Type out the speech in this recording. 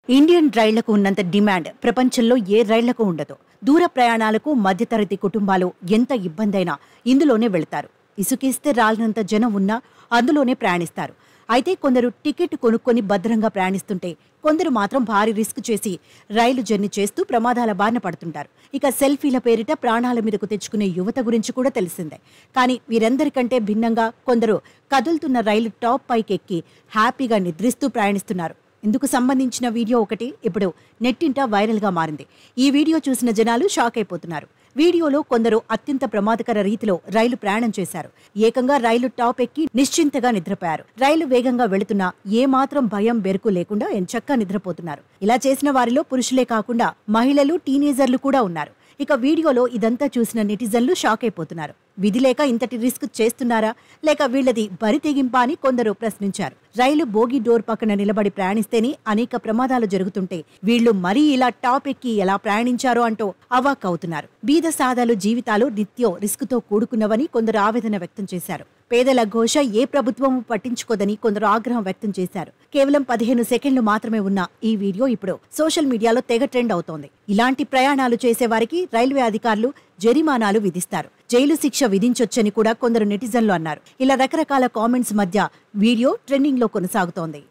Indian రైళ్లకు ఉన్నంత demand ప్రపంచంలో ఏ రైళ్లకు ఉండదు. దూర ప్రయాణాలకు మధ్యతరగతి కుటుంబాలు ఎంత ఇబ్బందైనా ఇందులోనే వెళతారు. ఇసుకేస్తే రాలినంత జనం ఉన్నా అందులోనే ప్రయాణిస్తారు. అయితే కొందరు టికెట్ కొనుక్కొని భద్రంగా ప్రయాణిస్తుంటే, కొందరు మాత్రం భారీ రిస్క్ చేసి రైలు జర్నీ చేస్తూ ప్రమాదాల బారిన పడుతుంటారు. ఇక సెల్ఫీల పేరిట ప్రాణాల మీదకు తెచ్చుకునే యువత గురించి కూడా తెలిసిందే. కానీ వీరందరికంటే భిన్నంగా కొందరు కదులుతున్న రైలు టాప్ పైకి ఎక్కి హ్యాపీగా నిద్రిస్తూ ప్రయాణిస్తున్నారు. ఇందుకు సంబంధించిన వీడియో ఒకటి ఇప్పుడు నెట్టింట వైరల్గా మారింది. ఈ వీడియో చూసిన జనాలు షాక్ అయిపోతున్నారు. వీడియోలో కొందరు అత్యంత ప్రమాదకర రీతిలో రైలు ప్రయాణం చేశారు. ఏకంగా రైలు టాప్ ఎక్కి నిశ్చింతగా నిద్రపోయారు. రైలు వేగంగా వెళుతున్నా ఏమాత్రం భయం బెరుకు లేకుండా ఎంచక్కా నిద్రపోతున్నారు. ఇలా చేసిన వారిలో పురుషులే కాకుండా మహిళలు, టీనేజర్లు కూడా ఉన్నారు. ఇక వీడియోలో ఇదంతా చూసిన నెటిజన్లు షాక్ అయిపోతున్నారు. విధి లేక ఇంతటి రిస్క్ చేస్తున్నారా, లేక వీళ్లది బరి తెగింపా అని కొందరు ప్రశ్నించారు. రైలు బోగి డోర్ పక్కన నిలబడి ప్రయాణిస్తేనే అనేక ప్రమాదాలు జరుగుతుంటే వీళ్లు మరీ ఇలా టాప్ ఎక్కి ఎలా ప్రయాణించారో అంటూ అవాక్ అవుతున్నారు. బీద సాదాలు జీవితాలు నిత్యం రిస్క్తో కూడుకున్నవని కొందరు ఆవేదన వ్యక్తం చేశారు. పేదల ఘోష ఏ ప్రభుత్వము పట్టించుకోదని కొందరు ఆగ్రహం వ్యక్తం చేశారు. కేవలం 15 సెకండ్లు మాత్రమే ఉన్న ఈ వీడియో ఇప్పుడు సోషల్ మీడియాలో తెగ ట్రెండ్ అవుతోంది. ఇలాంటి ప్రయాణాలు చేసే వారికి రైల్వే అధికారులు జరిమానాలు విధిస్తారు, జైలు శిక్ష విధించొచ్చని కూడా కొందరు నెటిజన్లు అన్నారు. ఇలా రకరకాల కామెంట్స్ మధ్య వీడియో ట్రెండింగ్ లో కొనసాగుతోంది.